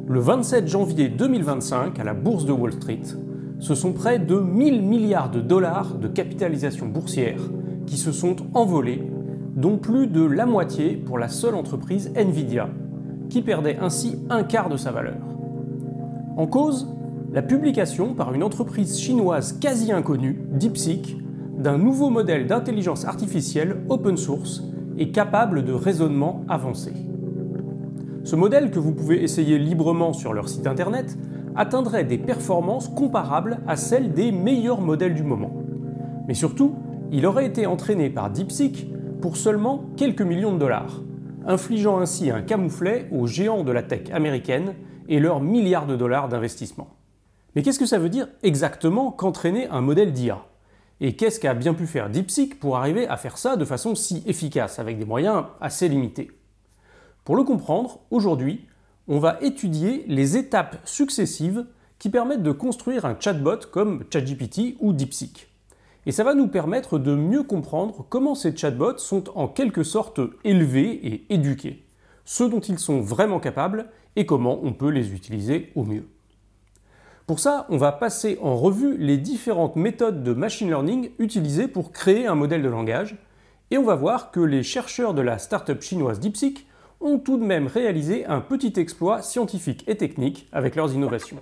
Le 27 janvier 2025, à la bourse de Wall Street, ce sont près de 1000 milliards de dollars de capitalisation boursière qui se sont envolés, dont plus de la moitié pour la seule entreprise Nvidia, qui perdait ainsi un quart de sa valeur. En cause, la publication par une entreprise chinoise quasi inconnue, DeepSeek, d'un nouveau modèle d'intelligence artificielle open source et capable de raisonnement avancé. Ce modèle, que vous pouvez essayer librement sur leur site internet, atteindrait des performances comparables à celles des meilleurs modèles du moment. Mais surtout, il aurait été entraîné par DeepSeek pour seulement quelques millions de dollars, infligeant ainsi un camouflet aux géants de la tech américaine et leurs milliards de dollars d'investissement. Mais qu'est-ce que ça veut dire exactement qu'entraîner un modèle d'IA? Et qu'est-ce qu'a bien pu faire DeepSeek pour arriver à faire ça de façon si efficace, avec des moyens assez limités? Pour le comprendre, aujourd'hui, on va étudier les étapes successives qui permettent de construire un chatbot comme ChatGPT ou DeepSeek. Et ça va nous permettre de mieux comprendre comment ces chatbots sont en quelque sorte élevés et éduqués, ce dont ils sont vraiment capables et comment on peut les utiliser au mieux. Pour ça, on va passer en revue les différentes méthodes de machine learning utilisées pour créer un modèle de langage, et on va voir que les chercheurs de la start-up chinoise DeepSeek ont tout de même réalisé un petit exploit scientifique et technique avec leurs innovations.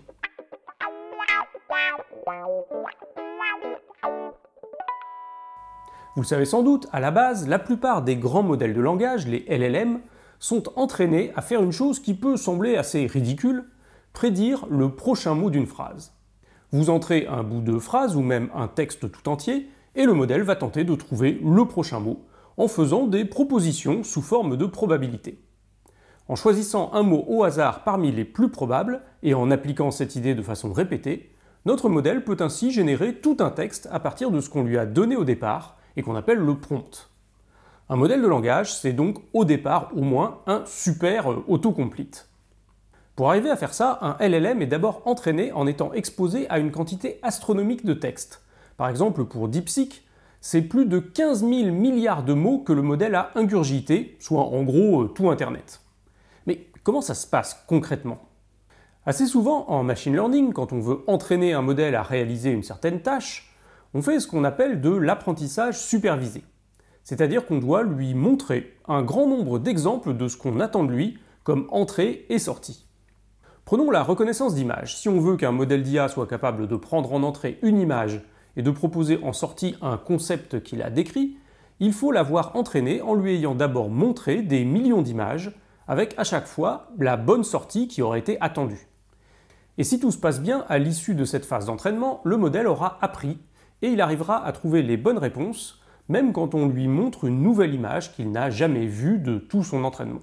Vous le savez sans doute, à la base, la plupart des grands modèles de langage, les LLM, sont entraînés à faire une chose qui peut sembler assez ridicule, prédire le prochain mot d'une phrase. Vous entrez un bout de phrase ou même un texte tout entier, et le modèle va tenter de trouver le prochain mot, en faisant des propositions sous forme de probabilité. En choisissant un mot au hasard parmi les plus probables, et en appliquant cette idée de façon répétée, notre modèle peut ainsi générer tout un texte à partir de ce qu'on lui a donné au départ, et qu'on appelle le prompt. Un modèle de langage, c'est donc au départ au moins un super autocomplete. Pour arriver à faire ça, un LLM est d'abord entraîné en étant exposé à une quantité astronomique de texte. Par exemple, pour DeepSeek, c'est plus de 15 000 milliards de mots que le modèle a ingurgité, soit en gros tout Internet. Mais comment ça se passe concrètement? Assez souvent, en machine learning, quand on veut entraîner un modèle à réaliser une certaine tâche, on fait ce qu'on appelle de l'apprentissage supervisé. C'est-à-dire qu'on doit lui montrer un grand nombre d'exemples de ce qu'on attend de lui comme entrée et sortie. Prenons la reconnaissance d'image. Si on veut qu'un modèle d'IA soit capable de prendre en entrée une image et de proposer en sortie un concept qu'il a décrit, il faut l'avoir entraîné en lui ayant d'abord montré des millions d'images, avec à chaque fois la bonne sortie qui aurait été attendue. Et si tout se passe bien, à l'issue de cette phase d'entraînement, le modèle aura appris et il arrivera à trouver les bonnes réponses, même quand on lui montre une nouvelle image qu'il n'a jamais vue de tout son entraînement.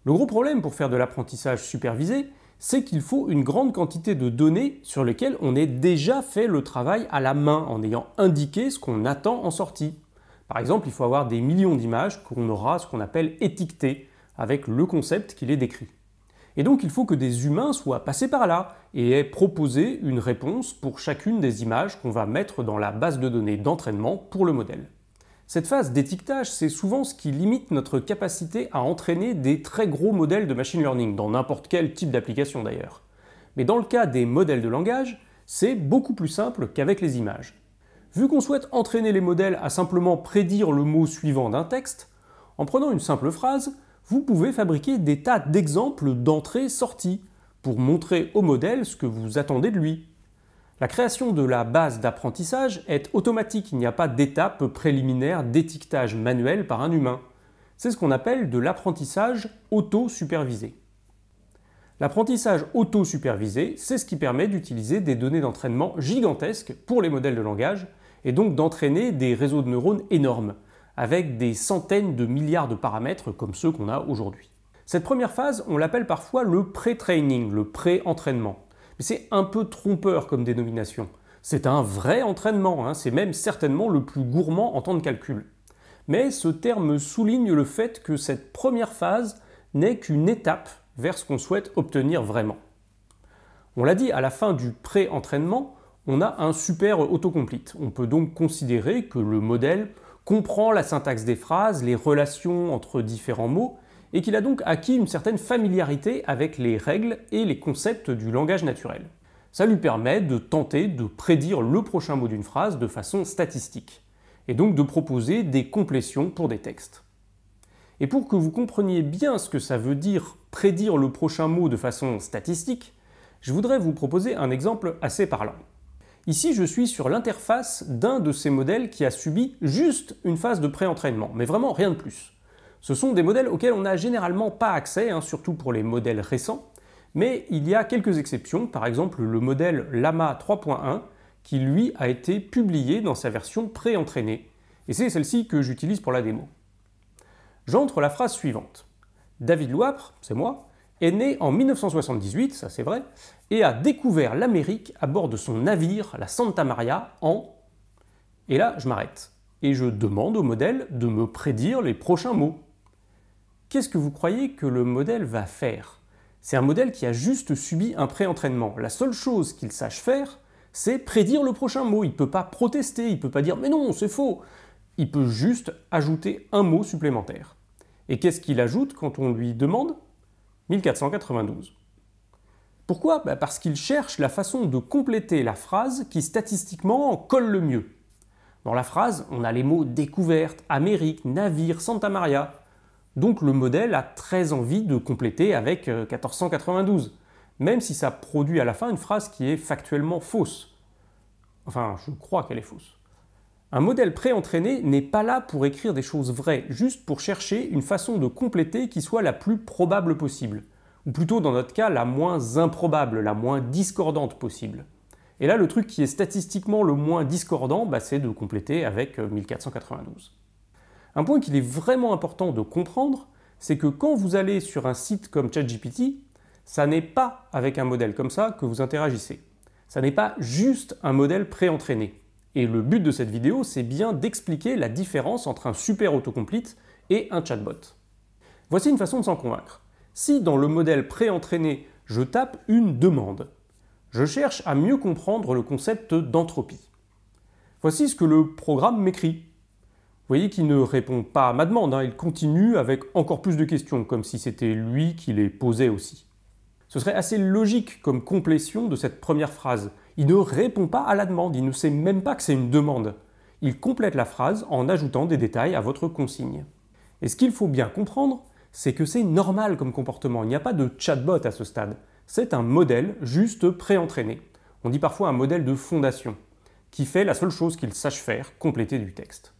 Le gros problème pour faire de l'apprentissage supervisé, c'est qu'il faut une grande quantité de données sur lesquelles on ait déjà fait le travail à la main, en ayant indiqué ce qu'on attend en sortie. Par exemple, il faut avoir des millions d'images qu'on aura ce qu'on appelle étiquetées, avec le concept qui les décrit. Et donc il faut que des humains soient passés par là et aient proposé une réponse pour chacune des images qu'on va mettre dans la base de données d'entraînement pour le modèle. Cette phase d'étiquetage, c'est souvent ce qui limite notre capacité à entraîner des très gros modèles de machine learning, dans n'importe quel type d'application d'ailleurs. Mais dans le cas des modèles de langage, c'est beaucoup plus simple qu'avec les images. Vu qu'on souhaite entraîner les modèles à simplement prédire le mot suivant d'un texte, en prenant une simple phrase, vous pouvez fabriquer des tas d'exemples d'entrée-sortie pour montrer au modèle ce que vous attendez de lui. La création de la base d'apprentissage est automatique, il n'y a pas d'étape préliminaire d'étiquetage manuel par un humain. C'est ce qu'on appelle de l'apprentissage auto-supervisé. L'apprentissage auto-supervisé, c'est ce qui permet d'utiliser des données d'entraînement gigantesques pour les modèles de langage et donc d'entraîner des réseaux de neurones énormes, avec des centaines de milliards de paramètres comme ceux qu'on a aujourd'hui. Cette première phase, on l'appelle parfois le pré-training, le pré-entraînement. Mais c'est un peu trompeur comme dénomination. C'est un vrai entraînement, c'est même certainement le plus gourmand en temps de calcul. Mais ce terme souligne le fait que cette première phase n'est qu'une étape vers ce qu'on souhaite obtenir vraiment. On l'a dit, à la fin du pré-entraînement, on a un super autocomplete. On peut donc considérer que le modèle comprend la syntaxe des phrases, les relations entre différents mots, et qu'il a donc acquis une certaine familiarité avec les règles et les concepts du langage naturel. Ça lui permet de tenter de prédire le prochain mot d'une phrase de façon statistique, et donc de proposer des complétions pour des textes. Et pour que vous compreniez bien ce que ça veut dire prédire le prochain mot de façon statistique, je voudrais vous proposer un exemple assez parlant. Ici, je suis sur l'interface d'un de ces modèles qui a subi juste une phase de pré-entraînement, mais vraiment rien de plus. Ce sont des modèles auxquels on n'a généralement pas accès, surtout pour les modèles récents, mais il y a quelques exceptions, par exemple le modèle Llama 3.1, qui lui a été publié dans sa version pré-entraînée, et c'est celle-ci que j'utilise pour la démo. J'entre la phrase suivante. David Louapre, c'est moi, est né en 1978, ça c'est vrai, et a découvert l'Amérique à bord de son navire, la Santa Maria, en... Et là, je m'arrête, et je demande au modèle de me prédire les prochains mots. Qu'est-ce que vous croyez que le modèle va faire? C'est un modèle qui a juste subi un pré-entraînement. La seule chose qu'il sache faire, c'est prédire le prochain mot. Il ne peut pas protester, il ne peut pas dire « mais non, c'est faux ». Il peut juste ajouter un mot supplémentaire. Et qu'est-ce qu'il ajoute quand on lui demande? 1492. Pourquoi? Parce qu'il cherche la façon de compléter la phrase qui statistiquement colle le mieux. Dans la phrase, on a les mots « découverte »,« Amérique »,« navire »,« Santa Maria ». Donc le modèle a très envie de compléter avec 1492, même si ça produit à la fin une phrase qui est factuellement fausse. Enfin, je crois qu'elle est fausse. Un modèle pré-entraîné n'est pas là pour écrire des choses vraies, juste pour chercher une façon de compléter qui soit la plus probable possible, ou plutôt dans notre cas la moins improbable, la moins discordante possible. Et là, le truc qui est statistiquement le moins discordant, c'est de compléter avec 1492. Un point qu'il est vraiment important de comprendre, c'est que quand vous allez sur un site comme ChatGPT, ça n'est pas avec un modèle comme ça que vous interagissez. Ça n'est pas juste un modèle pré-entraîné. Et le but de cette vidéo, c'est bien d'expliquer la différence entre un super autocomplete et un chatbot. Voici une façon de s'en convaincre. Si dans le modèle pré-entraîné, je tape une demande, je cherche à mieux comprendre le concept d'entropie. Voici ce que le programme m'écrit. Vous voyez qu'il ne répond pas à ma demande, il continue avec encore plus de questions, comme si c'était lui qui les posait aussi. Ce serait assez logique comme complétion de cette première phrase. Il ne répond pas à la demande, il ne sait même pas que c'est une demande. Il complète la phrase en ajoutant des détails à votre consigne. Et ce qu'il faut bien comprendre, c'est que c'est normal comme comportement, il n'y a pas de chatbot à ce stade. C'est un modèle juste pré-entraîné. On dit parfois un modèle de fondation, qui fait la seule chose qu'il sache faire, compléter du texte.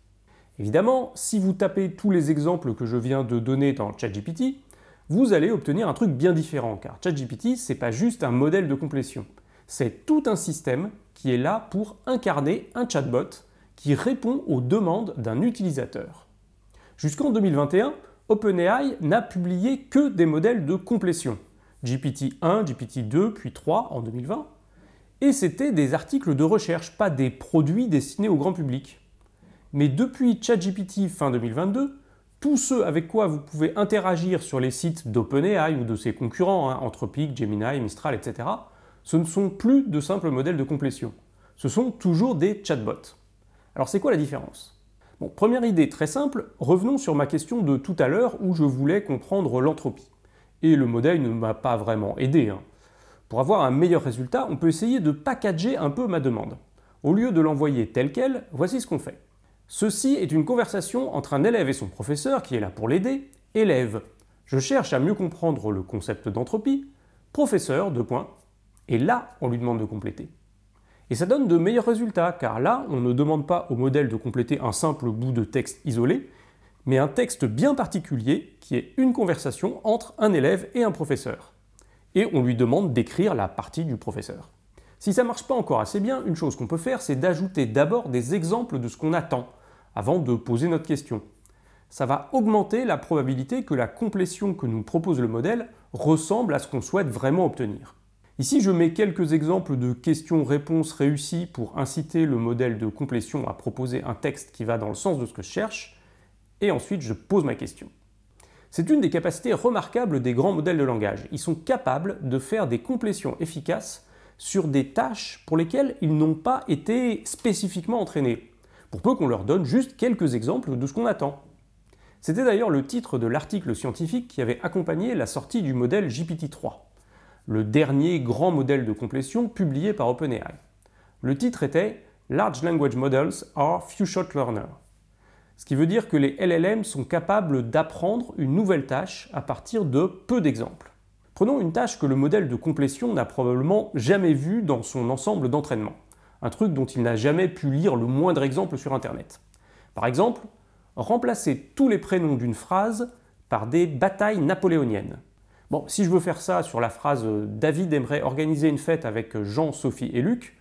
Évidemment, si vous tapez tous les exemples que je viens de donner dans ChatGPT, vous allez obtenir un truc bien différent, car ChatGPT, c'est pas juste un modèle de complétion. C'est tout un système qui est là pour incarner un chatbot qui répond aux demandes d'un utilisateur. Jusqu'en 2021, OpenAI n'a publié que des modèles de complétion. GPT-1, GPT-2, puis 3 en 2020. Et c'était des articles de recherche, pas des produits destinés au grand public. Mais depuis ChatGPT fin 2022, tous ceux avec quoi vous pouvez interagir sur les sites d'OpenAI ou de ses concurrents, Anthropic, Gemini, Mistral, etc., ce ne sont plus de simples modèles de complétion. Ce sont toujours des chatbots. Alors c'est quoi la différence? Bon, première idée très simple, revenons sur ma question de tout à l'heure où je voulais comprendre l'entropie. Et le modèle ne m'a pas vraiment aidé. Pour avoir un meilleur résultat, on peut essayer de packager un peu ma demande. Au lieu de l'envoyer telle quelle, voici ce qu'on fait. Ceci est une conversation entre un élève et son professeur qui est là pour l'aider. Élève, je cherche à mieux comprendre le concept d'entropie. Professeur, : et là, on lui demande de compléter. Et ça donne de meilleurs résultats, car là, on ne demande pas au modèle de compléter un simple bout de texte isolé, mais un texte bien particulier qui est une conversation entre un élève et un professeur. Et on lui demande d'écrire la partie du professeur. Si ça ne marche pas encore assez bien, une chose qu'on peut faire, c'est d'ajouter d'abord des exemples de ce qu'on attend, avant de poser notre question. Ça va augmenter la probabilité que la complétion que nous propose le modèle ressemble à ce qu'on souhaite vraiment obtenir. Ici, je mets quelques exemples de questions-réponses réussies pour inciter le modèle de complétion à proposer un texte qui va dans le sens de ce que je cherche, et ensuite je pose ma question. C'est une des capacités remarquables des grands modèles de langage. Ils sont capables de faire des complétions efficaces sur des tâches pour lesquelles ils n'ont pas été spécifiquement entraînés, pour peu qu'on leur donne juste quelques exemples de ce qu'on attend. C'était d'ailleurs le titre de l'article scientifique qui avait accompagné la sortie du modèle GPT-3, le dernier grand modèle de complétion publié par OpenAI. Le titre était « Large Language Models are Few-Shot Learners », ce qui veut dire que les LLM sont capables d'apprendre une nouvelle tâche à partir de peu d'exemples. Prenons une tâche que le modèle de complétion n'a probablement jamais vue dans son ensemble d'entraînement, un truc dont il n'a jamais pu lire le moindre exemple sur Internet. Par exemple, remplacer tous les prénoms d'une phrase par des batailles napoléoniennes. Bon, si je veux faire ça sur la phrase « David aimerait organiser une fête avec Jean, Sophie et Luc »,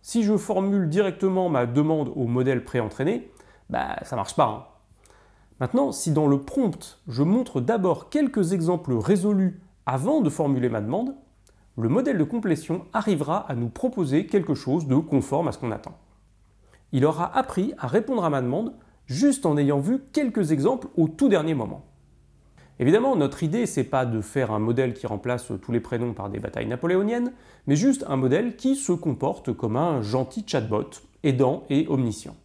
si je formule directement ma demande au modèle préentraîné, ça marche pas. Hein. Maintenant, si dans le prompt, je montre d'abord quelques exemples résolus avant de formuler ma demande, le modèle de complétion arrivera à nous proposer quelque chose de conforme à ce qu'on attend. Il aura appris à répondre à ma demande juste en ayant vu quelques exemples au tout dernier moment. Évidemment, notre idée, c'est pas de faire un modèle qui remplace tous les prénoms par des batailles napoléoniennes, mais juste un modèle qui se comporte comme un gentil chatbot, aidant et omniscient.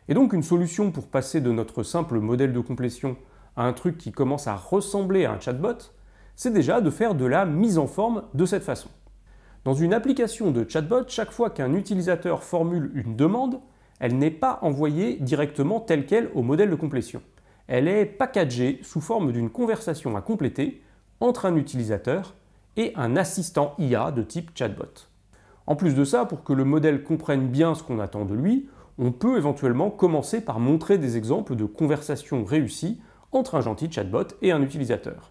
Et donc une solution pour passer de notre simple modèle de complétion à un truc qui commence à ressembler à un chatbot, c'est déjà de faire de la mise en forme de cette façon. Dans une application de chatbot, chaque fois qu'un utilisateur formule une demande, elle n'est pas envoyée directement telle quelle au modèle de complétion. Elle est packagée sous forme d'une conversation à compléter entre un utilisateur et un assistant IA de type chatbot. En plus de ça, pour que le modèle comprenne bien ce qu'on attend de lui, on peut éventuellement commencer par montrer des exemples de conversations réussies entre un gentil chatbot et un utilisateur.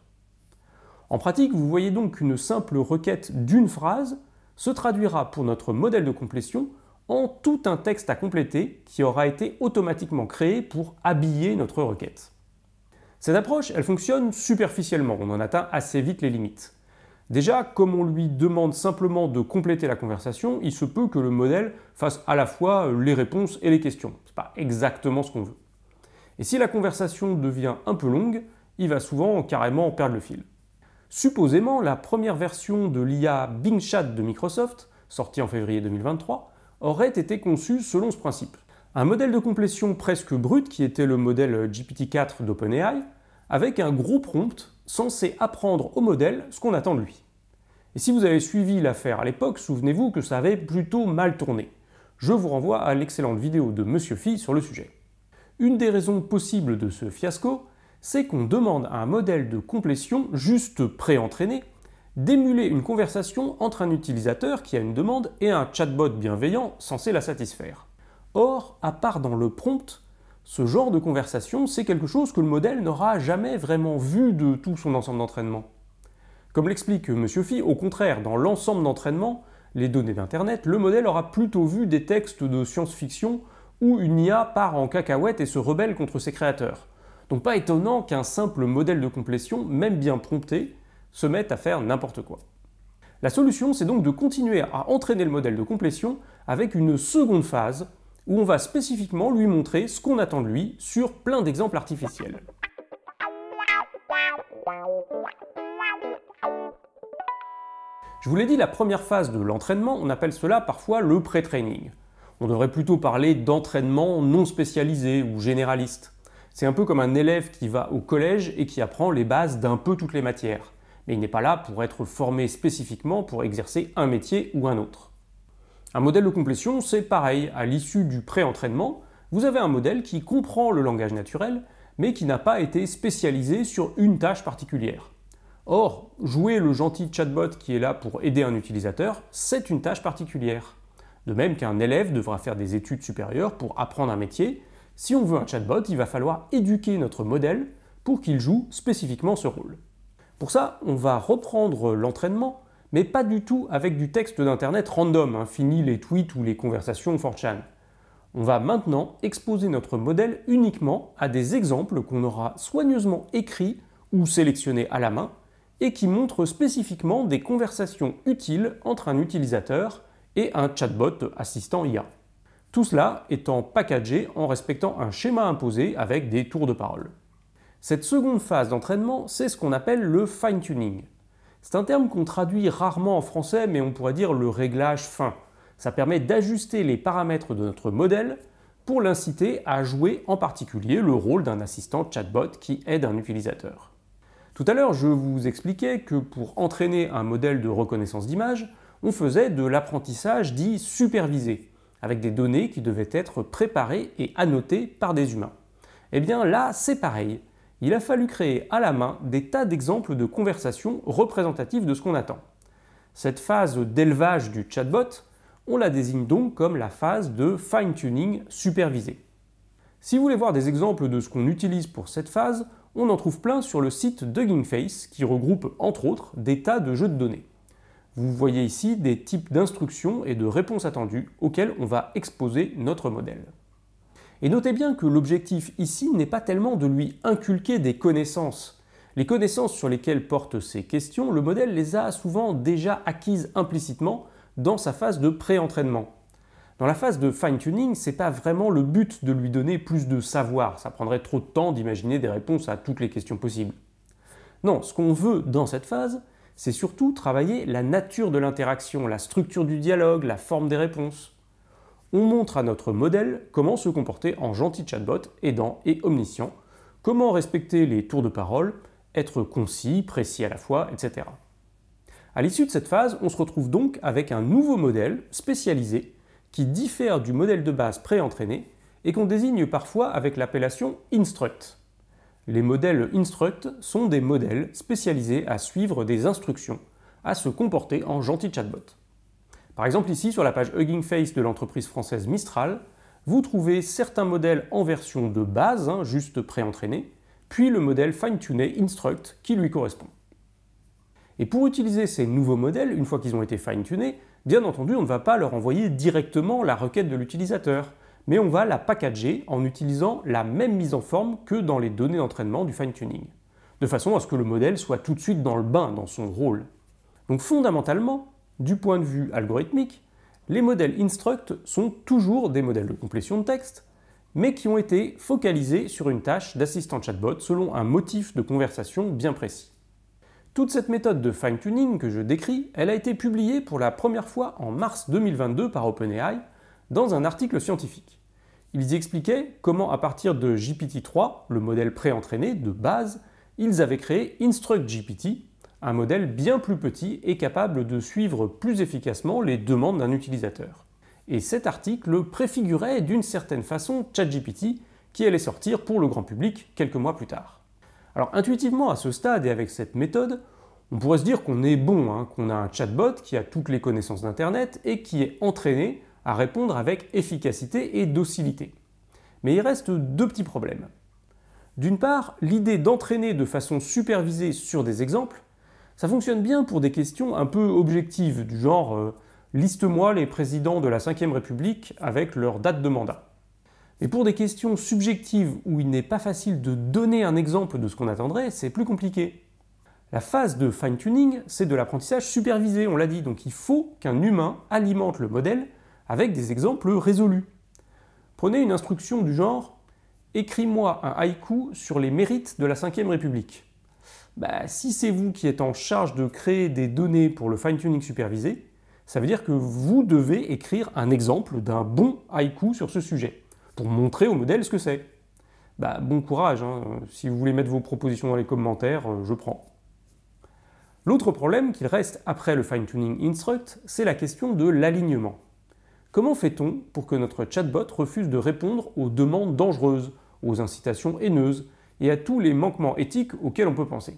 En pratique, vous voyez donc qu'une simple requête d'une phrase se traduira pour notre modèle de complétion en tout un texte à compléter qui aura été automatiquement créé pour habiller notre requête. Cette approche, elle fonctionne superficiellement, on en atteint assez vite les limites. Déjà, comme on lui demande simplement de compléter la conversation, il se peut que le modèle fasse à la fois les réponses et les questions. C'est pas exactement ce qu'on veut. Et si la conversation devient un peu longue, il va souvent carrément perdre le fil. Supposément, la première version de l'IA Bing Chat de Microsoft, sortie en février 2023, aurait été conçue selon ce principe. Un modèle de complétion presque brut, qui était le modèle GPT-4 d'OpenAI, avec un gros prompt censé apprendre au modèle ce qu'on attend de lui. Et si vous avez suivi l'affaire à l'époque, souvenez-vous que ça avait plutôt mal tourné. Je vous renvoie à l'excellente vidéo de Monsieur Phi sur le sujet. Une des raisons possibles de ce fiasco, c'est qu'on demande à un modèle de complétion juste pré-entraîné d'émuler une conversation entre un utilisateur qui a une demande et un chatbot bienveillant censé la satisfaire. Or, à part dans le prompt, ce genre de conversation, c'est quelque chose que le modèle n'aura jamais vraiment vu de tout son ensemble d'entraînement. Comme l'explique Monsieur Phi, au contraire, dans l'ensemble d'entraînement, les données d'Internet, le modèle aura plutôt vu des textes de science-fiction où une IA part en cacahuète et se rebelle contre ses créateurs. Donc pas étonnant qu'un simple modèle de complétion, même bien prompté, se mette à faire n'importe quoi. La solution, c'est donc de continuer à entraîner le modèle de complétion avec une seconde phase où on va spécifiquement lui montrer ce qu'on attend de lui sur plein d'exemples artificiels. Je vous l'ai dit, la première phase de l'entraînement, on appelle cela parfois le pré-training. On devrait plutôt parler d'entraînement non spécialisé ou généraliste. C'est un peu comme un élève qui va au collège et qui apprend les bases d'un peu toutes les matières. Mais il n'est pas là pour être formé spécifiquement pour exercer un métier ou un autre. Un modèle de complétion, c'est pareil. À l'issue du pré-entraînement, vous avez un modèle qui comprend le langage naturel, mais qui n'a pas été spécialisé sur une tâche particulière. Or, jouer le gentil chatbot qui est là pour aider un utilisateur, c'est une tâche particulière. De même qu'un élève devra faire des études supérieures pour apprendre un métier, si on veut un chatbot, il va falloir éduquer notre modèle pour qu'il joue spécifiquement ce rôle. Pour ça, on va reprendre l'entraînement, mais pas du tout avec du texte d'internet random, fini les tweets ou les conversations 4chan. On va maintenant exposer notre modèle uniquement à des exemples qu'on aura soigneusement écrits ou sélectionnés à la main et qui montrent spécifiquement des conversations utiles entre un utilisateur et un chatbot assistant IA. Tout cela étant packagé en respectant un schéma imposé avec des tours de parole. Cette seconde phase d'entraînement, c'est ce qu'on appelle le fine-tuning. C'est un terme qu'on traduit rarement en français, mais on pourrait dire le réglage fin. Ça permet d'ajuster les paramètres de notre modèle pour l'inciter à jouer en particulier le rôle d'un assistant chatbot qui aide un utilisateur. Tout à l'heure, je vous expliquais que pour entraîner un modèle de reconnaissance d'image, on faisait de l'apprentissage dit supervisé, avec des données qui devaient être préparées et annotées par des humains. Eh bien là, c'est pareil. Il a fallu créer à la main des tas d'exemples de conversations représentatives de ce qu'on attend. Cette phase d'élevage du chatbot, on la désigne donc comme la phase de fine-tuning supervisé. Si vous voulez voir des exemples de ce qu'on utilise pour cette phase, on en trouve plein sur le site d'Hugging Face qui regroupe entre autres des tas de jeux de données. Vous voyez ici des types d'instructions et de réponses attendues auxquelles on va exposer notre modèle. Et notez bien que l'objectif ici n'est pas tellement de lui inculquer des connaissances. Les connaissances sur lesquelles portent ces questions, le modèle les a souvent déjà acquises implicitement dans sa phase de pré-entraînement. Dans la phase de fine-tuning, ce n'est pas vraiment le but de lui donner plus de savoir, ça prendrait trop de temps d'imaginer des réponses à toutes les questions possibles. Non, ce qu'on veut dans cette phase, c'est surtout travailler la nature de l'interaction, la structure du dialogue, la forme des réponses. On montre à notre modèle comment se comporter en gentil chatbot, aidant et omniscient, comment respecter les tours de parole, être concis, précis à la fois, etc. À l'issue de cette phase, on se retrouve donc avec un nouveau modèle spécialisé qui diffère du modèle de base pré-entraîné et qu'on désigne parfois avec l'appellation Instruct. Les modèles Instruct sont des modèles spécialisés à suivre des instructions, à se comporter en gentil chatbot. Par exemple ici sur la page Hugging Face de l'entreprise française Mistral, vous trouvez certains modèles en version de base, juste pré-entraîné, puis le modèle fine-tuné Instruct qui lui correspond. Et pour utiliser ces nouveaux modèles, une fois qu'ils ont été fine-tunés, bien entendu on ne va pas leur envoyer directement la requête de l'utilisateur, mais on va la packager en utilisant la même mise en forme que dans les données d'entraînement du fine-tuning, de façon à ce que le modèle soit tout de suite dans le bain, dans son rôle. Donc fondamentalement, du point de vue algorithmique, les modèles Instruct sont toujours des modèles de complétion de texte, mais qui ont été focalisés sur une tâche d'assistant chatbot selon un motif de conversation bien précis. Toute cette méthode de fine-tuning que je décris, elle a été publiée pour la première fois en mars 2022 par OpenAI dans un article scientifique. Ils y expliquaient comment à partir de GPT-3, le modèle pré-entraîné de base, ils avaient créé InstructGPT, un modèle bien plus petit et capable de suivre plus efficacement les demandes d'un utilisateur. Et cet article préfigurait d'une certaine façon ChatGPT qui allait sortir pour le grand public quelques mois plus tard. Alors intuitivement à ce stade et avec cette méthode, on pourrait se dire qu'on est bon, qu'on a un chatbot qui a toutes les connaissances d'Internet et qui est entraîné à répondre avec efficacité et docilité. Mais il reste deux petits problèmes. D'une part, l'idée d'entraîner de façon supervisée sur des exemples, ça fonctionne bien pour des questions un peu objectives, du genre liste-moi les présidents de la Ve République avec leur date de mandat. Mais pour des questions subjectives où il n'est pas facile de donner un exemple de ce qu'on attendrait, c'est plus compliqué. La phase de fine-tuning, c'est de l'apprentissage supervisé, on l'a dit, donc il faut qu'un humain alimente le modèle avec des exemples résolus. Prenez une instruction du genre « Écris-moi un haïku sur les mérites de la Ve République ». Si c'est vous qui êtes en charge de créer des données pour le fine-tuning supervisé, ça veut dire que vous devez écrire un exemple d'un bon haïku sur ce sujet, pour montrer au modèle ce que c'est. Bon courage, si vous voulez mettre vos propositions dans les commentaires, je prends. L'autre problème qu'il reste après le fine-tuning Instruct, c'est la question de l'alignement. Comment fait-on pour que notre chatbot refuse de répondre aux demandes dangereuses, aux incitations haineuses et à tous les manquements éthiques auxquels on peut penser?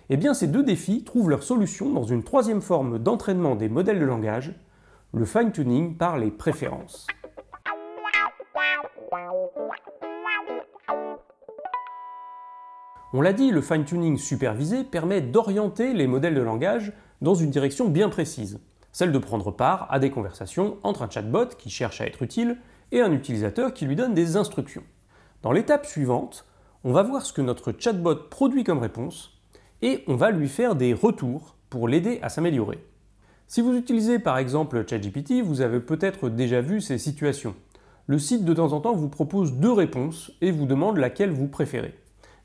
Eh bien, ces deux défis trouvent leur solution dans une troisième forme d'entraînement des modèles de langage, le fine-tuning par les préférences. On l'a dit, le fine-tuning supervisé permet d'orienter les modèles de langage dans une direction bien précise, celle de prendre part à des conversations entre un chatbot qui cherche à être utile et un utilisateur qui lui donne des instructions. Dans l'étape suivante, on va voir ce que notre chatbot produit comme réponse et on va lui faire des retours pour l'aider à s'améliorer. Si vous utilisez par exemple ChatGPT, vous avez peut-être déjà vu ces situations. Le site de temps en temps vous propose deux réponses et vous demande laquelle vous préférez.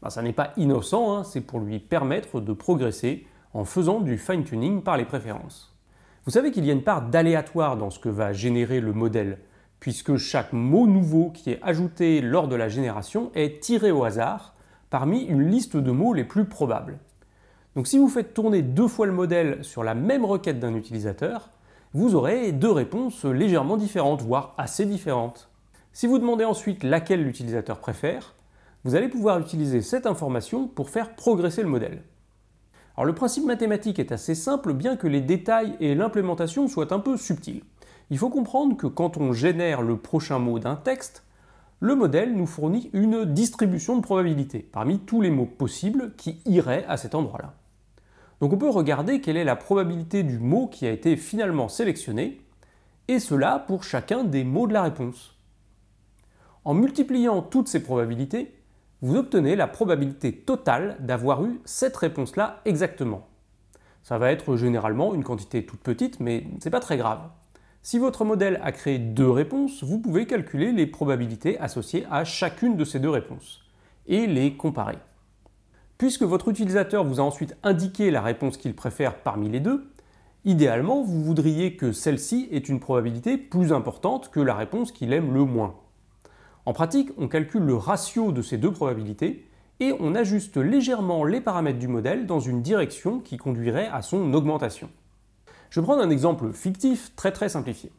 Ça n'est pas innocent, c'est pour lui permettre de progresser en faisant du fine-tuning par les préférences. Vous savez qu'il y a une part d'aléatoire dans ce que va générer le modèle, puisque chaque mot nouveau qui est ajouté lors de la génération est tiré au hasard parmi une liste de mots les plus probables. Donc si vous faites tourner 2 fois le modèle sur la même requête d'un utilisateur, vous aurez 2 réponses légèrement différentes, voire assez différentes. Si vous demandez ensuite laquelle l'utilisateur préfère, vous allez pouvoir utiliser cette information pour faire progresser le modèle. Alors le principe mathématique est assez simple, bien que les détails et l'implémentation soient un peu subtils. Il faut comprendre que quand on génère le prochain mot d'un texte, le modèle nous fournit une distribution de probabilités parmi tous les mots possibles qui iraient à cet endroit-là. Donc on peut regarder quelle est la probabilité du mot qui a été finalement sélectionné, et cela pour chacun des mots de la réponse. En multipliant toutes ces probabilités, vous obtenez la probabilité totale d'avoir eu cette réponse-là exactement. Ça va être généralement une quantité toute petite, mais c'est pas très grave. Si votre modèle a créé 2 réponses, vous pouvez calculer les probabilités associées à chacune de ces 2 réponses, et les comparer. Puisque votre utilisateur vous a ensuite indiqué la réponse qu'il préfère parmi les 2, idéalement vous voudriez que celle-ci ait une probabilité plus importante que la réponse qu'il aime le moins. En pratique, on calcule le ratio de ces 2 probabilités et on ajuste légèrement les paramètres du modèle dans une direction qui conduirait à son augmentation. Je vais prendre un exemple fictif très simplifié.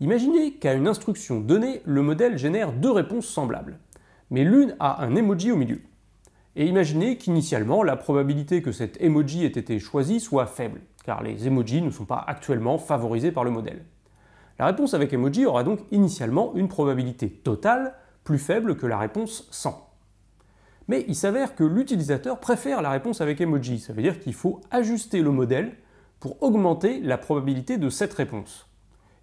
Imaginez qu'à une instruction donnée, le modèle génère 2 réponses semblables, mais l'une a un emoji au milieu. Et imaginez qu'initialement, la probabilité que cet emoji ait été choisi soit faible, car les emojis ne sont pas actuellement favorisés par le modèle. La réponse avec emoji aura donc initialement une probabilité totale plus faible que la réponse sans. Mais il s'avère que l'utilisateur préfère la réponse avec emoji, ça veut dire qu'il faut ajuster le modèle pour augmenter la probabilité de cette réponse.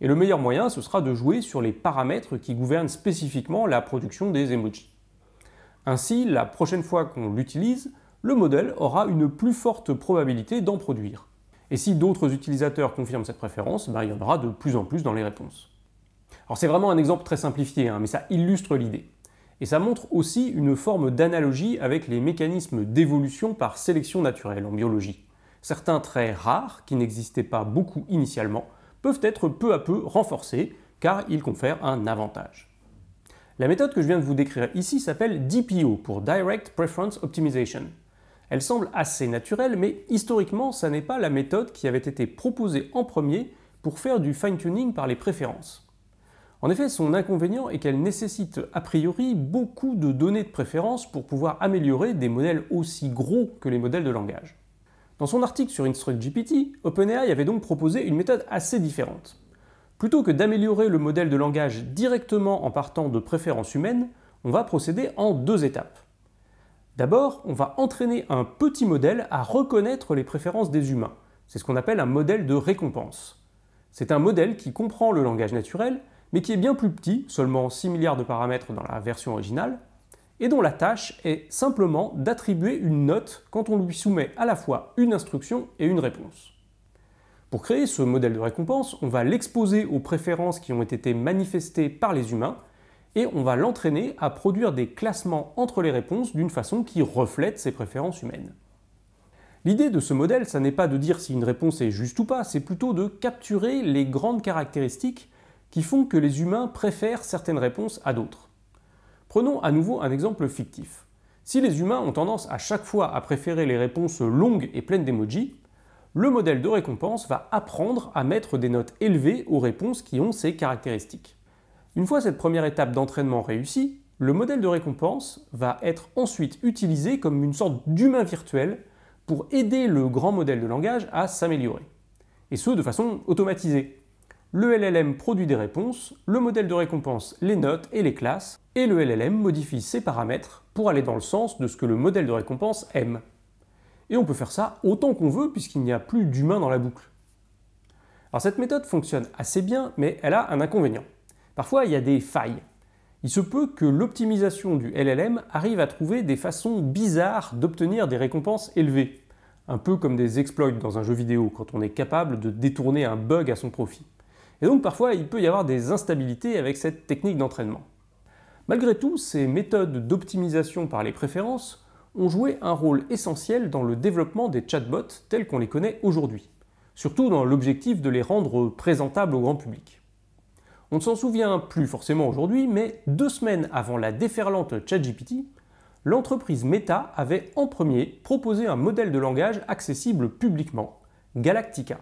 Et le meilleur moyen, ce sera de jouer sur les paramètres qui gouvernent spécifiquement la production des emojis. Ainsi, la prochaine fois qu'on l'utilise, le modèle aura une plus forte probabilité d'en produire. Et si d'autres utilisateurs confirment cette préférence, il y en aura de plus en plus dans les réponses. Alors c'est vraiment un exemple très simplifié, mais ça illustre l'idée. Et ça montre aussi une forme d'analogie avec les mécanismes d'évolution par sélection naturelle en biologie. Certains traits rares, qui n'existaient pas beaucoup initialement, peuvent être peu à peu renforcés, car ils confèrent un avantage. La méthode que je viens de vous décrire ici s'appelle DPO, pour Direct Preference Optimization. Elle semble assez naturelle, mais historiquement, ça n'est pas la méthode qui avait été proposée en premier pour faire du fine-tuning par les préférences. En effet, son inconvénient est qu'elle nécessite a priori beaucoup de données de préférence pour pouvoir améliorer des modèles aussi gros que les modèles de langage. Dans son article sur InstructGPT, OpenAI avait donc proposé une méthode assez différente. Plutôt que d'améliorer le modèle de langage directement en partant de préférences humaines, on va procéder en 2 étapes. D'abord, on va entraîner un petit modèle à reconnaître les préférences des humains. C'est ce qu'on appelle un modèle de récompense. C'est un modèle qui comprend le langage naturel, mais qui est bien plus petit, seulement 6 milliards de paramètres dans la version originale, et dont la tâche est simplement d'attribuer une note quand on lui soumet à la fois une instruction et une réponse. Pour créer ce modèle de récompense, on va l'exposer aux préférences qui ont été manifestées par les humains, et on va l'entraîner à produire des classements entre les réponses d'une façon qui reflète ces préférences humaines. L'idée de ce modèle, ça n'est pas de dire si une réponse est juste ou pas, c'est plutôt de capturer les grandes caractéristiques qui font que les humains préfèrent certaines réponses à d'autres. Prenons à nouveau un exemple fictif. Si les humains ont tendance à chaque fois à préférer les réponses longues et pleines d'emojis, le modèle de récompense va apprendre à mettre des notes élevées aux réponses qui ont ces caractéristiques. Une fois cette première étape d'entraînement réussie, le modèle de récompense va être ensuite utilisé comme une sorte d'humain virtuel pour aider le grand modèle de langage à s'améliorer. Et ce, de façon automatisée. Le LLM produit des réponses, le modèle de récompense les note et les classe, et le LLM modifie ses paramètres pour aller dans le sens de ce que le modèle de récompense aime. Et on peut faire ça autant qu'on veut puisqu'il n'y a plus d'humain dans la boucle. Alors cette méthode fonctionne assez bien, mais elle a un inconvénient. Parfois, il y a des failles. Il se peut que l'optimisation du LLM arrive à trouver des façons bizarres d'obtenir des récompenses élevées, un peu comme des exploits dans un jeu vidéo, quand on est capable de détourner un bug à son profit. Et donc parfois, il peut y avoir des instabilités avec cette technique d'entraînement. Malgré tout, ces méthodes d'optimisation par les préférences ont joué un rôle essentiel dans le développement des chatbots tels qu'on les connaît aujourd'hui, surtout dans l'objectif de les rendre présentables au grand public. On ne s'en souvient plus forcément aujourd'hui, mais 2 semaines avant la déferlante ChatGPT, l'entreprise Meta avait en premier proposé un modèle de langage accessible publiquement, Galactica.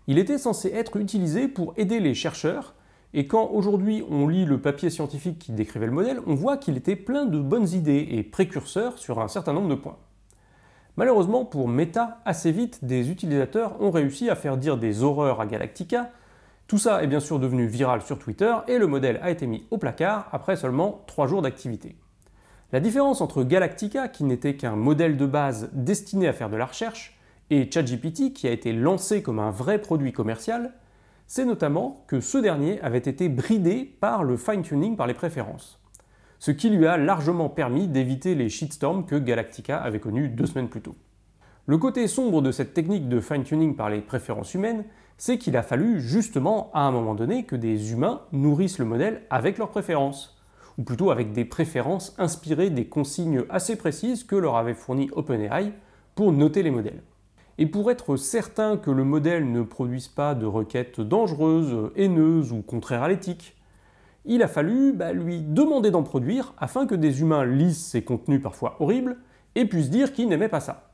Il était censé être utilisé pour aider les chercheurs, et quand aujourd'hui on lit le papier scientifique qui décrivait le modèle, on voit qu'il était plein de bonnes idées et précurseur sur un certain nombre de points. Malheureusement pour Meta, assez vite, des utilisateurs ont réussi à faire dire des horreurs à Galactica. Tout ça est bien sûr devenu viral sur Twitter et le modèle a été mis au placard après seulement 3 jours d'activité. La différence entre Galactica, qui n'était qu'un modèle de base destiné à faire de la recherche, et ChatGPT, qui a été lancé comme un vrai produit commercial, c'est notamment que ce dernier avait été bridé par le fine-tuning par les préférences. Ce qui lui a largement permis d'éviter les shitstorms que Galactica avait connus 2 semaines plus tôt. Le côté sombre de cette technique de fine-tuning par les préférences humaines, c'est qu'il a fallu justement à un moment donné que des humains nourrissent le modèle avec leurs préférences, ou plutôt avec des préférences inspirées des consignes assez précises que leur avait fourni OpenAI pour noter les modèles. Et pour être certain que le modèle ne produise pas de requêtes dangereuses, haineuses ou contraires à l'éthique, il a fallu lui demander d'en produire afin que des humains lisent ces contenus parfois horribles et puissent dire qu'ils n'aimaient pas ça.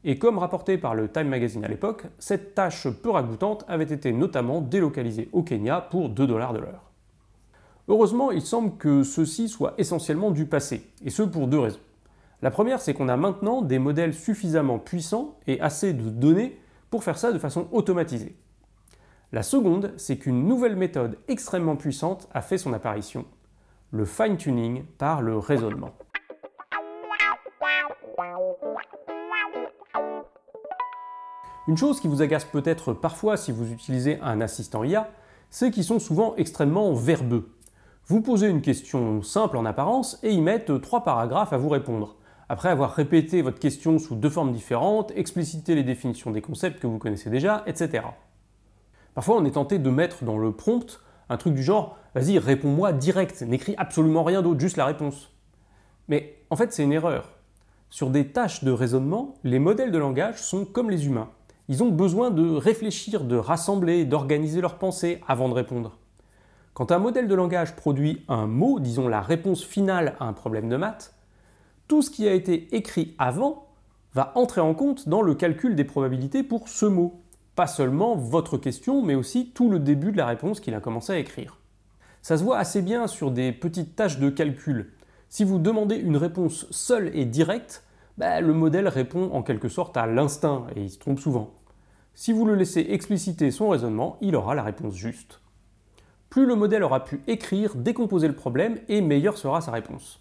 Et comme rapporté par le Time Magazine à l'époque, cette tâche peu ragoûtante avait été notamment délocalisée au Kenya pour 2 $ de l'heure. Heureusement, il semble que ceci soit essentiellement du passé, et ce pour 2 raisons. La première, c'est qu'on a maintenant des modèles suffisamment puissants et assez de données pour faire ça de façon automatisée. La seconde, c'est qu'une nouvelle méthode extrêmement puissante a fait son apparition, le fine-tuning par le raisonnement. Une chose qui vous agace peut-être parfois si vous utilisez un assistant IA, c'est qu'ils sont souvent extrêmement verbeux. Vous posez une question simple en apparence et ils mettent 3 paragraphes à vous répondre, après avoir répété votre question sous 2 formes différentes, explicité les définitions des concepts que vous connaissez déjà, etc. Parfois, on est tenté de mettre dans le prompt un truc du genre « Vas-y, réponds-moi direct, n'écris absolument rien d'autre, juste la réponse ». Mais en fait, c'est une erreur. Sur des tâches de raisonnement, les modèles de langage sont comme les humains. Ils ont besoin de réfléchir, de rassembler, d'organiser leurs pensées avant de répondre. Quand un modèle de langage produit un mot, disons la réponse finale à un problème de maths, tout ce qui a été écrit avant va entrer en compte dans le calcul des probabilités pour ce mot. Pas seulement votre question, mais aussi tout le début de la réponse qu'il a commencé à écrire. Ça se voit assez bien sur des petites tâches de calcul. Si vous demandez une réponse seule et directe, le modèle répond en quelque sorte à l'instinct, et il se trompe souvent. Si vous le laissez expliciter son raisonnement, il aura la réponse juste. Plus le modèle aura pu écrire, décomposer le problème, et meilleure sera sa réponse.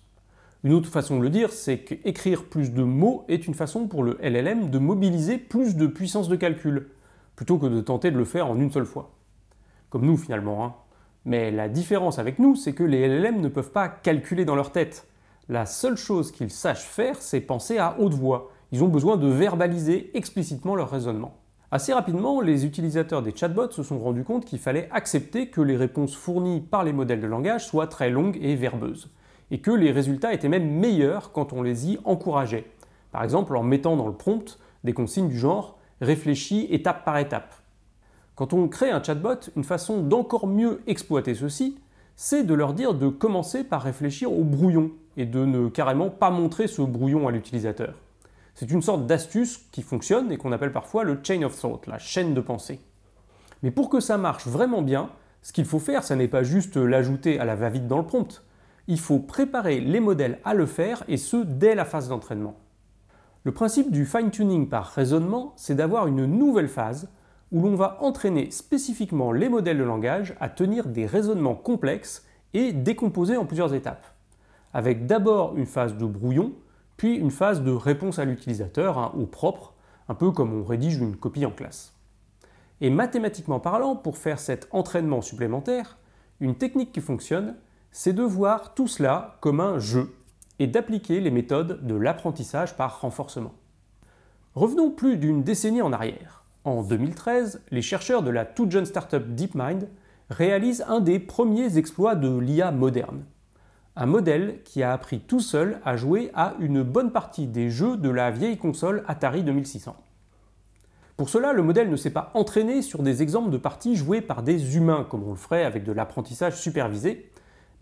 Une autre façon de le dire, c'est qu'écrire plus de mots est une façon pour le LLM de mobiliser plus de puissance de calcul, plutôt que de tenter de le faire en une seule fois. Comme nous finalement, hein. Mais la différence avec nous, c'est que les LLM ne peuvent pas calculer dans leur tête. La seule chose qu'ils sachent faire, c'est penser à haute voix. Ils ont besoin de verbaliser explicitement leur raisonnement. Assez rapidement, les utilisateurs des chatbots se sont rendus compte qu'il fallait accepter que les réponses fournies par les modèles de langage soient très longues et verbeuses, et que les résultats étaient même meilleurs quand on les y encourageait. Par exemple en mettant dans le prompt des consignes du genre « réfléchis étape par étape ». Quand on crée un chatbot, une façon d'encore mieux exploiter ceci, c'est de leur dire de commencer par réfléchir au brouillon et de ne carrément pas montrer ce brouillon à l'utilisateur. C'est une sorte d'astuce qui fonctionne et qu'on appelle parfois le chain of thought, la chaîne de pensée. Mais pour que ça marche vraiment bien, ce qu'il faut faire, ça n'est pas juste l'ajouter à la va-vite dans le prompt. Il faut préparer les modèles à le faire et ce dès la phase d'entraînement. Le principe du fine-tuning par raisonnement, c'est d'avoir une nouvelle phase où l'on va entraîner spécifiquement les modèles de langage à tenir des raisonnements complexes et décomposés en plusieurs étapes, avec d'abord une phase de brouillon, puis une phase de réponse à l'utilisateur, au propre, un peu comme on rédige une copie en classe. Et mathématiquement parlant, pour faire cet entraînement supplémentaire, une technique qui fonctionne, c'est de voir tout cela comme un jeu et d'appliquer les méthodes de l'apprentissage par renforcement. Revenons plus d'une décennie en arrière. En 2013, les chercheurs de la toute jeune startup DeepMind réalisent un des premiers exploits de l'IA moderne. Un modèle qui a appris tout seul à jouer à une bonne partie des jeux de la vieille console Atari 2600. Pour cela, le modèle ne s'est pas entraîné sur des exemples de parties jouées par des humains, comme on le ferait avec de l'apprentissage supervisé,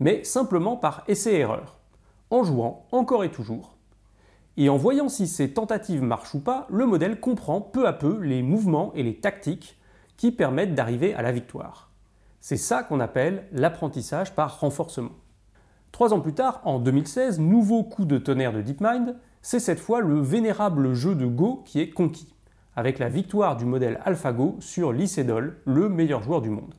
mais simplement par essai-erreur, en jouant encore et toujours. Et en voyant si ces tentatives marchent ou pas, le modèle comprend peu à peu les mouvements et les tactiques qui permettent d'arriver à la victoire. C'est ça qu'on appelle l'apprentissage par renforcement. 3 ans plus tard, en 2016, nouveau coup de tonnerre de DeepMind, c'est cette fois le vénérable jeu de Go qui est conquis, avec la victoire du modèle AlphaGo sur Lee Sedol, le meilleur joueur du monde.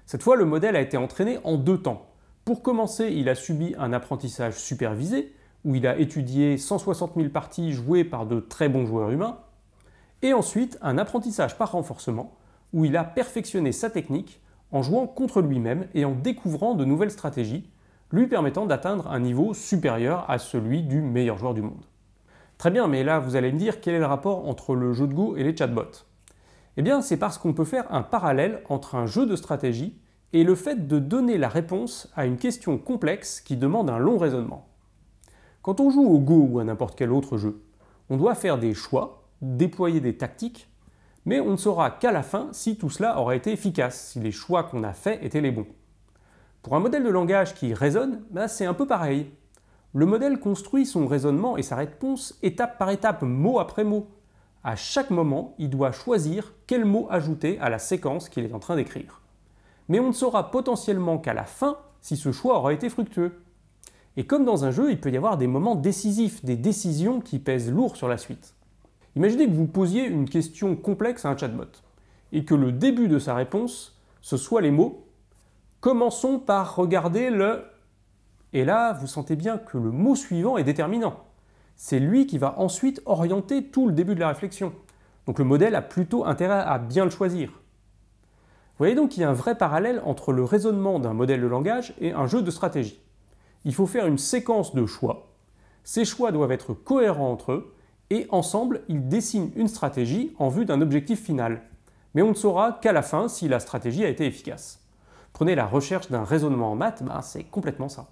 Cette fois, le modèle a été entraîné en 2 temps. Pour commencer, il a subi un apprentissage supervisé, où il a étudié 160 000 parties jouées par de très bons joueurs humains, et ensuite un apprentissage par renforcement, où il a perfectionné sa technique en jouant contre lui-même et en découvrant de nouvelles stratégies, lui permettant d'atteindre un niveau supérieur à celui du meilleur joueur du monde. Très bien, mais là vous allez me dire quel est le rapport entre le jeu de Go et les chatbots. Eh bien c'est parce qu'on peut faire un parallèle entre un jeu de stratégie et le fait de donner la réponse à une question complexe qui demande un long raisonnement. Quand on joue au Go ou à n'importe quel autre jeu, on doit faire des choix, déployer des tactiques, mais on ne saura qu'à la fin si tout cela aura été efficace, si les choix qu'on a faits étaient les bons. Pour un modèle de langage qui raisonne, c'est un peu pareil. Le modèle construit son raisonnement et sa réponse étape par étape, mot après mot. À chaque moment, il doit choisir quel mot ajouter à la séquence qu'il est en train d'écrire. Mais on ne saura potentiellement qu'à la fin si ce choix aura été fructueux. Et comme dans un jeu, il peut y avoir des moments décisifs, des décisions qui pèsent lourd sur la suite. Imaginez que vous posiez une question complexe à un chatbot, et que le début de sa réponse, ce soit les mots « Commençons par regarder le… » Et là, vous sentez bien que le mot suivant est déterminant. C'est lui qui va ensuite orienter tout le début de la réflexion. Donc le modèle a plutôt intérêt à bien le choisir. Vous voyez donc qu'il y a un vrai parallèle entre le raisonnement d'un modèle de langage et un jeu de stratégie. Il faut faire une séquence de choix. Ces choix doivent être cohérents entre eux et ensemble, ils dessinent une stratégie en vue d'un objectif final. Mais on ne saura qu'à la fin si la stratégie a été efficace. Prenez la recherche d'un raisonnement en maths, c'est complètement ça.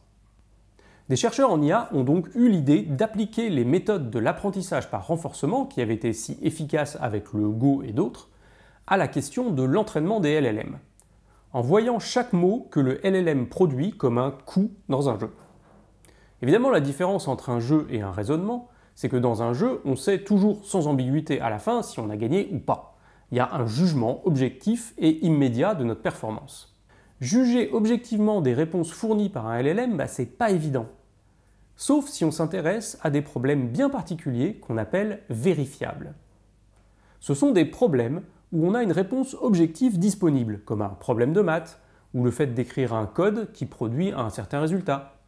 Des chercheurs en IA ont donc eu l'idée d'appliquer les méthodes de l'apprentissage par renforcement, qui avaient été si efficaces avec le Go et d'autres, à la question de l'entraînement des LLM, en voyant chaque mot que le LLM produit comme un coup dans un jeu. Évidemment, la différence entre un jeu et un raisonnement, c'est que dans un jeu, on sait toujours sans ambiguïté à la fin si on a gagné ou pas. Il y a un jugement objectif et immédiat de notre performance. Juger objectivement des réponses fournies par un LLM, c'est pas évident. Sauf si on s'intéresse à des problèmes bien particuliers qu'on appelle vérifiables. Ce sont des problèmes où on a une réponse objective disponible, comme un problème de maths, ou le fait d'écrire un code qui produit un certain résultat.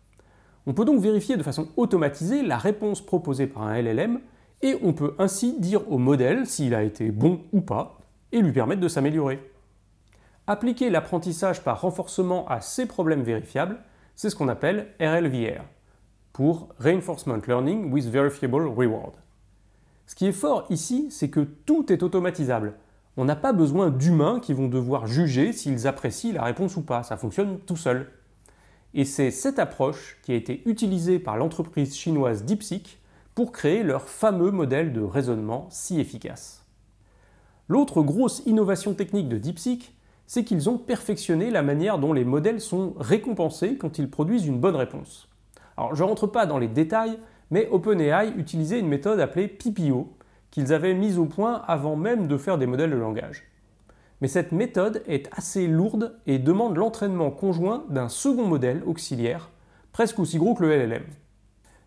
On peut donc vérifier de façon automatisée la réponse proposée par un LLM, et on peut ainsi dire au modèle s'il a été bon ou pas, et lui permettre de s'améliorer. Appliquer l'apprentissage par renforcement à ces problèmes vérifiables, c'est ce qu'on appelle RLVR, pour Reinforcement Learning with Verifiable Reward. Ce qui est fort ici, c'est que tout est automatisable. On n'a pas besoin d'humains qui vont devoir juger s'ils apprécient la réponse ou pas, ça fonctionne tout seul. Et c'est cette approche qui a été utilisée par l'entreprise chinoise DeepSeek pour créer leur fameux modèle de raisonnement si efficace. L'autre grosse innovation technique de DeepSeek, c'est qu'ils ont perfectionné la manière dont les modèles sont récompensés quand ils produisent une bonne réponse. Alors je ne rentre pas dans les détails, mais OpenAI utilisait une méthode appelée PPO, qu'ils avaient mise au point avant même de faire des modèles de langage. Mais cette méthode est assez lourde et demande l'entraînement conjoint d'un second modèle auxiliaire, presque aussi gros que le LLM.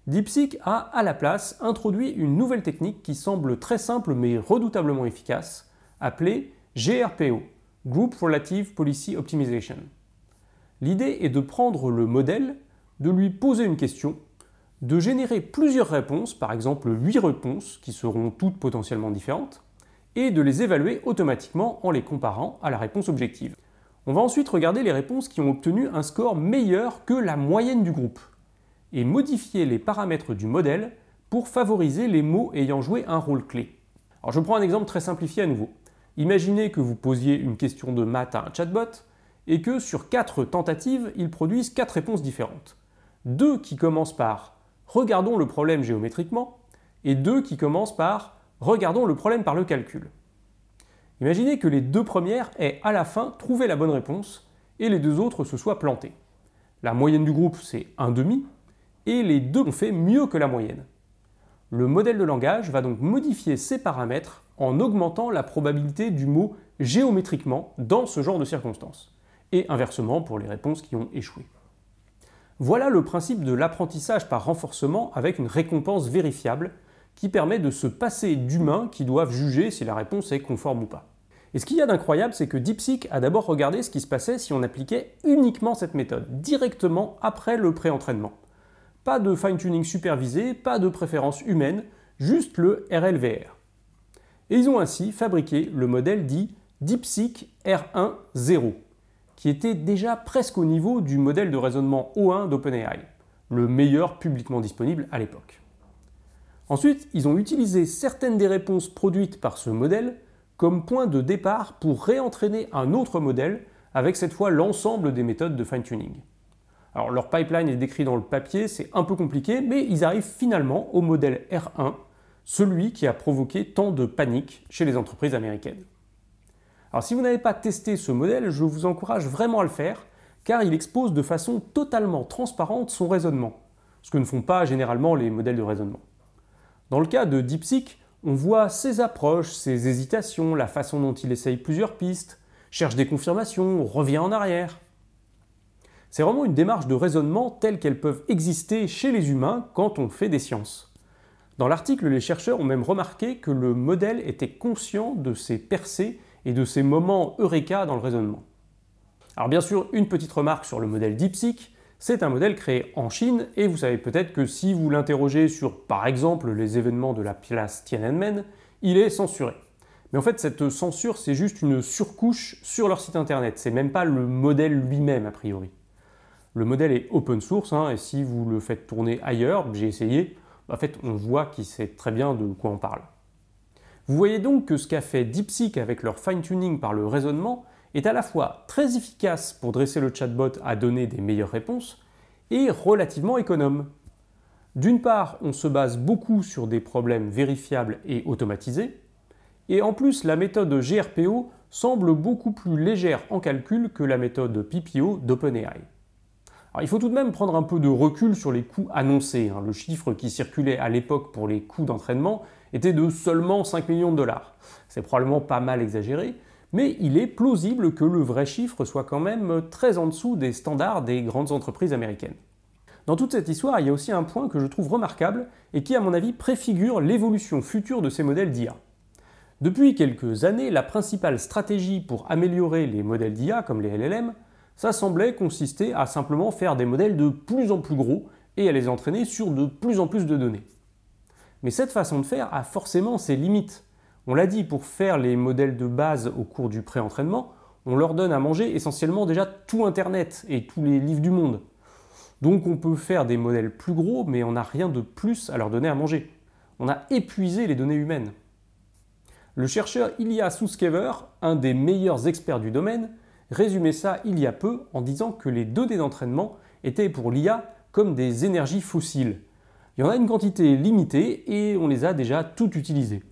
DeepSeek a, à la place, introduit une nouvelle technique qui semble très simple mais redoutablement efficace, appelée GRPO, Group Relative Policy Optimization. L'idée est de prendre le modèle, de lui poser une question, de générer plusieurs réponses, par exemple 8 réponses qui seront toutes potentiellement différentes, et de les évaluer automatiquement en les comparant à la réponse objective. On va ensuite regarder les réponses qui ont obtenu un score meilleur que la moyenne du groupe, et modifier les paramètres du modèle pour favoriser les mots ayant joué un rôle clé. Alors je prends un exemple très simplifié à nouveau. Imaginez que vous posiez une question de maths à un chatbot, et que sur 4 tentatives, il produise 4 réponses différentes. 2 qui commencent par « regardons le problème géométriquement » et 2 qui commencent par « regardons le problème par le calcul ». Imaginez que les deux premières aient à la fin trouvé la bonne réponse et les deux autres se soient plantées. La moyenne du groupe, c'est 1,5, et les deux ont fait mieux que la moyenne. Le modèle de langage va donc modifier ces paramètres en augmentant la probabilité du mot géométriquement dans ce genre de circonstances, et inversement pour les réponses qui ont échoué. Voilà le principe de l'apprentissage par renforcement avec une récompense vérifiable qui permet de se passer d'humains qui doivent juger si la réponse est conforme ou pas. Et ce qu'il y a d'incroyable, c'est que DeepSeek a d'abord regardé ce qui se passait si on appliquait uniquement cette méthode, directement après le pré-entraînement. Pas de fine-tuning supervisé, pas de préférence humaine, juste le RLVR. Et ils ont ainsi fabriqué le modèle dit DeepSeek R1.0, qui était déjà presque au niveau du modèle de raisonnement O1 d'OpenAI, le meilleur publiquement disponible à l'époque. Ensuite, ils ont utilisé certaines des réponses produites par ce modèle comme point de départ pour réentraîner un autre modèle avec cette fois l'ensemble des méthodes de fine-tuning. Alors leur pipeline est décrit dans le papier, c'est un peu compliqué, mais ils arrivent finalement au modèle R1, celui qui a provoqué tant de panique chez les entreprises américaines. Alors si vous n'avez pas testé ce modèle, je vous encourage vraiment à le faire, car il expose de façon totalement transparente son raisonnement, ce que ne font pas généralement les modèles de raisonnement. Dans le cas de DeepSeek, on voit ses approches, ses hésitations, la façon dont il essaye plusieurs pistes, cherche des confirmations, revient en arrière. C'est vraiment une démarche de raisonnement telle qu'elles peuvent exister chez les humains quand on fait des sciences. Dans l'article, les chercheurs ont même remarqué que le modèle était conscient de ses percées et de ses moments eureka dans le raisonnement. Alors bien sûr, une petite remarque sur le modèle DeepSeek, c'est un modèle créé en Chine et vous savez peut-être que si vous l'interrogez sur, par exemple, les événements de la place Tiananmen, il est censuré. Mais en fait, cette censure, c'est juste une surcouche sur leur site internet, c'est même pas le modèle lui-même a priori. Le modèle est open source, et si vous le faites tourner ailleurs, j'ai essayé, en fait on voit qu'il sait très bien de quoi on parle. Vous voyez donc que ce qu'a fait DeepSeek avec leur fine-tuning par le raisonnement est à la fois très efficace pour dresser le chatbot à donner des meilleures réponses et relativement économe. D'une part, on se base beaucoup sur des problèmes vérifiables et automatisés, et en plus la méthode GRPO semble beaucoup plus légère en calcul que la méthode PPO d'OpenAI. Alors, il faut tout de même prendre un peu de recul sur les coûts annoncés. Le chiffre qui circulait à l'époque pour les coûts d'entraînement était de seulement 5 millions de dollars. C'est probablement pas mal exagéré, mais il est plausible que le vrai chiffre soit quand même très en dessous des standards des grandes entreprises américaines. Dans toute cette histoire, il y a aussi un point que je trouve remarquable et qui, à mon avis, préfigure l'évolution future de ces modèles d'IA. Depuis quelques années, la principale stratégie pour améliorer les modèles d'IA, comme les LLM, ça semblait consister à simplement faire des modèles de plus en plus gros et à les entraîner sur de plus en plus de données. Mais cette façon de faire a forcément ses limites. On l'a dit, pour faire les modèles de base au cours du pré-entraînement, on leur donne à manger essentiellement déjà tout Internet et tous les livres du monde. Donc on peut faire des modèles plus gros, mais on n'a rien de plus à leur donner à manger. On a épuisé les données humaines. Le chercheur Ilya Sutskever, un des meilleurs experts du domaine, résumait ça il y a peu en disant que les données d'entraînement étaient pour l'IA comme des énergies fossiles. Il y en a une quantité limitée et on les a déjà toutes utilisées.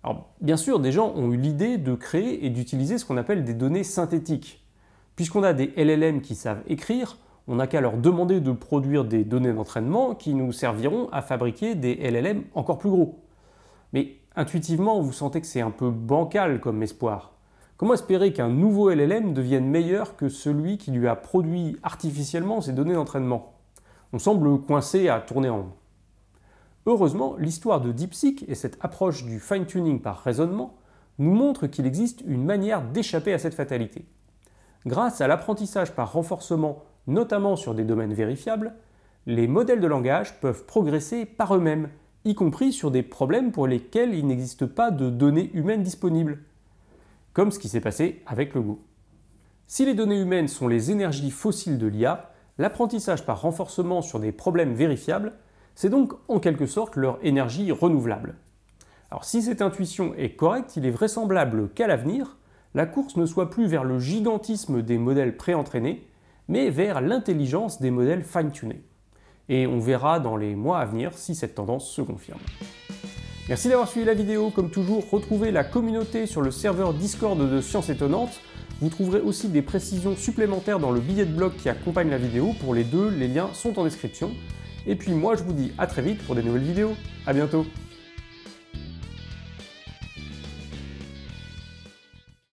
Alors bien sûr, des gens ont eu l'idée de créer et d'utiliser ce qu'on appelle des données synthétiques. Puisqu'on a des LLM qui savent écrire, on n'a qu'à leur demander de produire des données d'entraînement qui nous serviront à fabriquer des LLM encore plus gros. Mais intuitivement, vous sentez que c'est un peu bancal comme espoir. Comment espérer qu'un nouveau LLM devienne meilleur que celui qui lui a produit artificiellement ces données d'entraînement? On semble coincé à tourner en rond. Heureusement, l'histoire de DeepSeek et cette approche du fine-tuning par raisonnement nous montrent qu'il existe une manière d'échapper à cette fatalité. Grâce à l'apprentissage par renforcement, notamment sur des domaines vérifiables, les modèles de langage peuvent progresser par eux-mêmes, y compris sur des problèmes pour lesquels il n'existe pas de données humaines disponibles, comme ce qui s'est passé avec le Go. Si les données humaines sont les énergies fossiles de l'IA, l'apprentissage par renforcement sur des problèmes vérifiables, c'est donc en quelque sorte leur énergie renouvelable. Alors si cette intuition est correcte, il est vraisemblable qu'à l'avenir, la course ne soit plus vers le gigantisme des modèles préentraînés, mais vers l'intelligence des modèles fine-tunés. Et on verra dans les mois à venir si cette tendance se confirme. Merci d'avoir suivi la vidéo. Comme toujours, retrouvez la communauté sur le serveur Discord de Sciences Étonnantes. Vous trouverez aussi des précisions supplémentaires dans le billet de blog qui accompagne la vidéo. Pour les deux, les liens sont en description. Et puis moi, je vous dis à très vite pour des nouvelles vidéos. À bientôt.